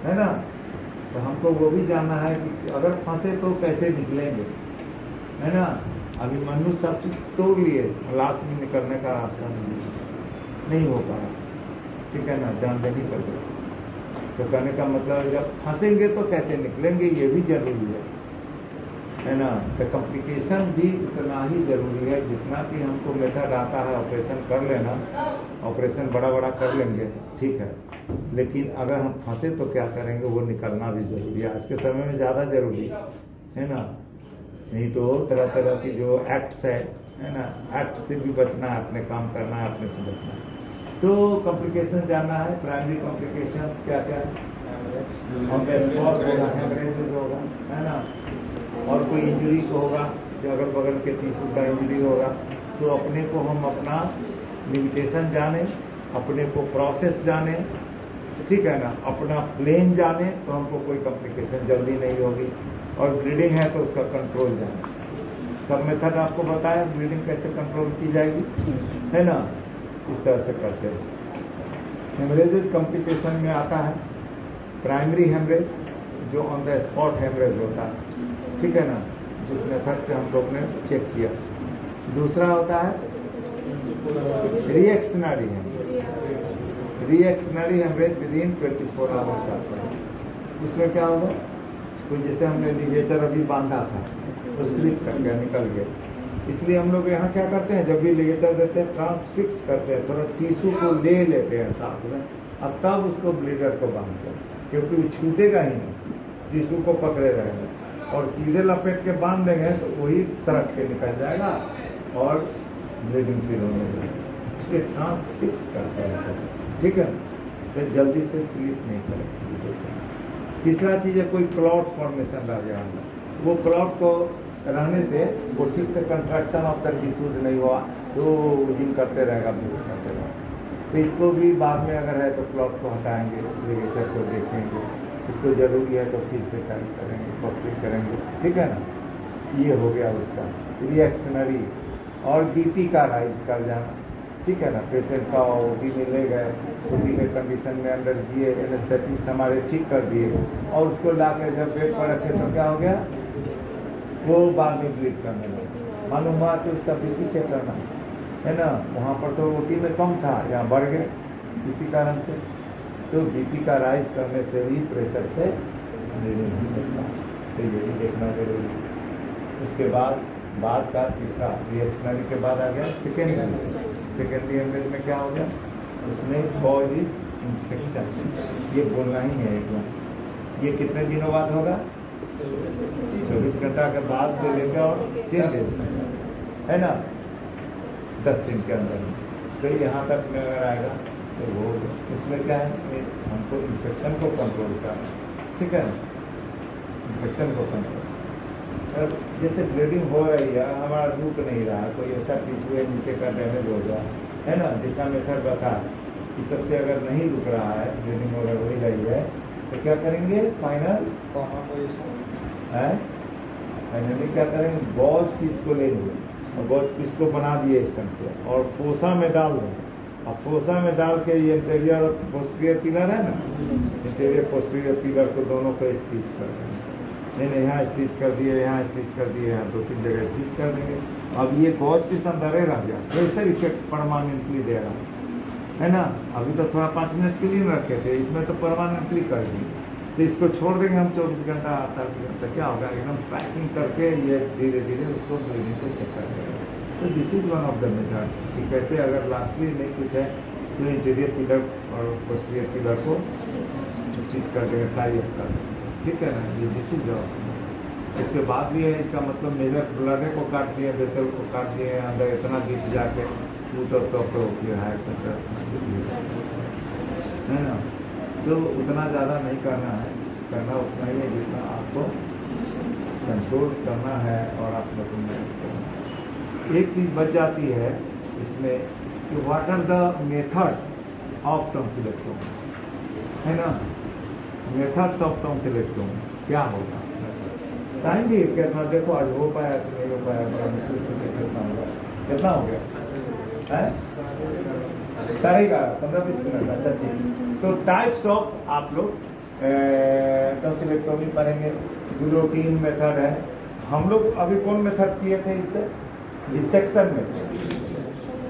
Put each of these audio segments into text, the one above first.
है ना। तो हमको वो भी जानना है कि अगर फंसे तो कैसे निकलेंगे, है ना। अभिमन्यु सब चीज तोड़ लिए, लास्ट में निकलने का रास्ता नहीं हो पाया, ठीक है ना, जान देनी पड़ गई। तो कहने का मतलब जब फंसेंगे तो कैसे निकलेंगे, ये भी जरूरी है ना। तो कॉम्प्लिकेशन भी उतना ही जरूरी है जितना कि हमको मेथड आता है ऑपरेशन कर लेना, ऑपरेशन बड़ा बड़ा कर लेंगे, ठीक है, लेकिन अगर हम फंसे तो क्या करेंगे, वो निकलना भी जरूरी है, आज के समय में ज़्यादा जरूरी है ना। नहीं तो तरह तरह की जो एक्ट्स है ना, एक्ट से भी बचना है, अपने काम करना है, अपने से बचना है। तो कॉम्प्लिकेशन जानना है, प्राइमरी कॉम्प्लिकेशंस क्या क्या है, ऑन द स्पॉट होगा, हेमरेजेस होगा, है ना, और कोई इंजरी को होगा, जो अगल बगल के टिश्यू का इंजरी होगा, तो अपने को हम अपना लिमिटेशन जाने, अपने को प्रोसेस जाने, ठीक है ना, अपना प्लेन जाने, तो हमको कोई कॉम्प्लिकेशन जल्दी नहीं होगी। और ब्लीडिंग है तो उसका कंट्रोल जाने, सब मेथड आपको बताया ब्लीडिंग कैसे कंट्रोल की जाएगी, है ना, इस तरह से करते हैं। हेमरेजेस कॉम्प्लिकेशन में आता है प्राइमरी हेमरेज, जो ऑन द स्पॉट हेमरेज होता है, ठीक है ना, जिस मेथड से हम लोग ने चेक किया। दूसरा होता है reactionary haemorrhage, reactionary haemorrhage within 24 hours आता है। इसमें क्या होगा, कोई जैसे हमने लिगेचर अभी बांधा था तो स्लिप कर गया, निकल गया, इसलिए हम लोग यहाँ क्या करते हैं, जब भी लिगेचर देते हैं ट्रांसफिक्स करते हैं, थोड़ा टिश्यू को ले लेते हैं साथ में, और तब उसको ब्लीडर को बांधते हैं, क्योंकि वो छूटेगा ही नहीं, टिश्यू को पकड़े रहेगा, और सीधे लपेट के बांध देंगे तो वही सड़क के निकल जाएगा और ब्लीडिंग फिर होने लगेगा, इसलिए ट्रांसफिक्स करते हैं, ठीक है, तो जल्दी से स्लिप नहीं करेगा। तीसरा चीज़ है कोई क्लॉट फॉर्मेशन रह गया, वो क्लॉट को रहने से वो ठीक से कंट्रैक्शन ऑफ द टिश्यूज नहीं हुआ, तो जिम करते रहेगा, ब्लीड करते रहेगा, तो इसको भी बाद में अगर है तो क्लॉट को हटाएंगे, लिगेचर को देखेंगे, इसको जरूरी है तो फिर से टाइट करेंगे, पॉपरेट करेंगे, ठीक है ना। ये हो गया उसका रिएक्शनरी। और बीपी का राइज कर जाना, ठीक है ना, पेशेंट का ओटी में ले गए, ओटी के कंडीशन में अंदर जिए, एनेस्थेटिस्ट हमारे ठीक कर दिए, और उसको ला कर जब बेड पर रखे तो क्या हो गया, वो बाद में ब्लीड करने लगा, मालूम हुआ कि उसका बीपी चेक करना, है ना, वहाँ पर तो ओटी में कम था, यहाँ बढ़ गए किसी कारण से, तो बीपी का राइज करने से भी प्रेशर से ब्लीडिंग हो सकता है, तो ये भी देखना जरूरी है। उसके बाद का तीसरा रिएक्शनरी के बाद आ गया सेकेंडरी हेमरेज में क्या हो गया, उसमें कॉज इज इन्फेक्शन, ये बोलना ही है एक बार। ये कितने दिनों बाद होगा, 24 घंटा के बाद से लेकर और 3 दिन, है ना, 10 दिन के अंदर, तो यहाँ तक में अगर आएगा तो वो इसमें क्या है, हमको इन्फेक्शन को कंट्रोल करना, ठीक है ना, इन्फेक्शन को कंट्रोल। और जैसे ब्लीडिंग हो रही है, हमारा रुक नहीं रहा, कोई ऐसा टिश्यू है नीचे का डैमेज हो गया, है ना, जितना मेथड बता कि सबसे अगर नहीं रुक रहा है, ब्लीडिंग अगर हो रही है, तो क्या करेंगे, फाइनली क्या करेंगे, गॉज पीस को लेंगे, और गॉज पीस को बना दिए इस ढंग से, और फोसा में डाल दें, अब फोसा में डाल के ये इंटीरियर और पोस्टीरियर पिलर है ना, इंटीरियर पोस्टीरियर पिलर को दोनों को स्टिच कर देंगे, नहीं यहाँ स्टिच कर दिए, यहाँ स्टिच कर दिए, यहाँ 2-3 जगह स्टिच कर देंगे। अब ये गॉज पीस अंदर रह गया, प्रेशर इफेक्ट परमानेंटली दे रहा है ना, अभी तो थोड़ा 5 मिनट के लिए रखे थे, इसमें तो परमानेंटली कर दी, तो इसको छोड़ देंगे हम 24 घंटा 48 घंटा, क्या होगा, एकदम पैकिंग करके ये धीरे धीरे उसको ब्लीडिंग को चेक कर देगा। So this is one of the method कि कैसे अगर लास्टली नहीं कुछ है तो इंटीरियर पिलर और पोस्टीरियर पिलर को स्टिच कर देंगे, टाई अप कर देंगे, ठीक है ना, ये दिस इज जॉब। इसके बाद भी है, इसका मतलब मेजर ब्लड को काट दिए, वेसल को काट दिए, अंदर इतना डीप जाके फूट और टॉप है ना, तो उतना ज़्यादा नहीं करना है, करना उतना ही है जितना आपको कंट्रोल करना है और आप मैनेज करना है। एक चीज़ बच जाती है इसमें कि what are the methods of tonsillectomy, है ना, मेथड्स ऑफ टॉन्सिलेक्टोमी क्या होगा, टाइम भी कितना, देखो आज हो पाया कि नहीं हो पाया, बड़ा मुश्किल से कितना हो गया है, 11:30 15-20 मिनट, अच्छा ठीक। तो टाइप्स ऑफ आप लोग टॉन्सिलेक्टोमी पढ़ेंगे, गुलोटीन मेथड है। हम लोग अभी कौन मेथड किए थे इससे? डिसेक्शन में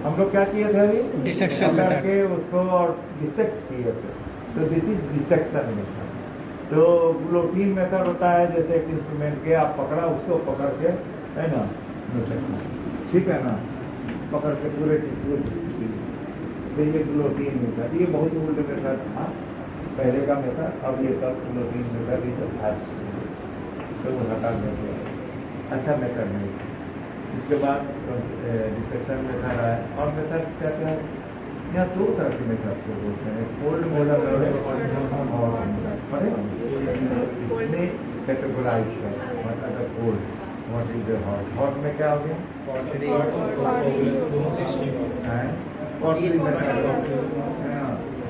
हम लोग क्या किए थे अभी? डिसेक्शन करके उसको और डिसेक्ट किए थे। तो दिस इज डिसेक्शन मेथड। तो गुलोटीन मेथड होता है जैसे एक इंस्ट्रूमेंट के आप पकड़ा, उसको पकड़ के, है ना, ठीक है ना, पकड़ के पूरे टिश्यू, तो ये गुलोटीन मेथड, ये बहुत ओल्ड मेथड था पहले का मेथड। अब ये सब गुलोटीन मेथड ही तो तो वो हटा देंगे, अच्छा मेथड नहीं। इसके बाद डिसेक्शन मेथड है। और मेथड्स क्या क्या है? यहाँ दो तरह के मेथड से बोलते हैं, कोल्ड मेथड और पढ़े इसमें कैटेगराइज कर, what are the cold, what is the hot. Hot में क्या हो गया?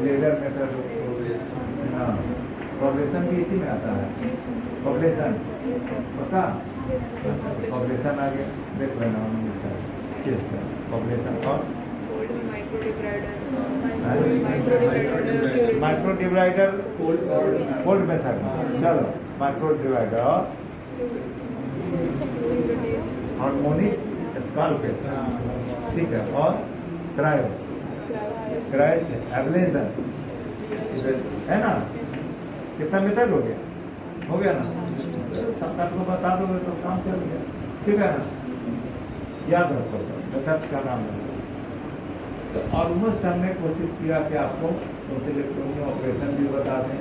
लेजर मेथड, पॉपुलेशन भी इसी में आता है। पॉपुलेशन पता, पॉपुलेशन आ गया, देख लेना हम इसका चेस्ट है पॉपुलेशन। और माइक्रो डिवाइडर कोल्ड मेथड, चलो माइक्रो डिवाइडर और हार्मोनिक स्काल्पेल, ठीक है। और क्रायो, क्राइस एब्लेजन है ना। कितना मेथड हो गया? हो गया ना? 7-8 को बता दोगे तो काम चल गया, ठीक है ना। याद रखो सर मेथड्स का नाम है। तो ऑलमोस्ट हमने कोशिश किया कि आपको टॉन्सिलेक्टोमी ऑपरेशन भी बता दें,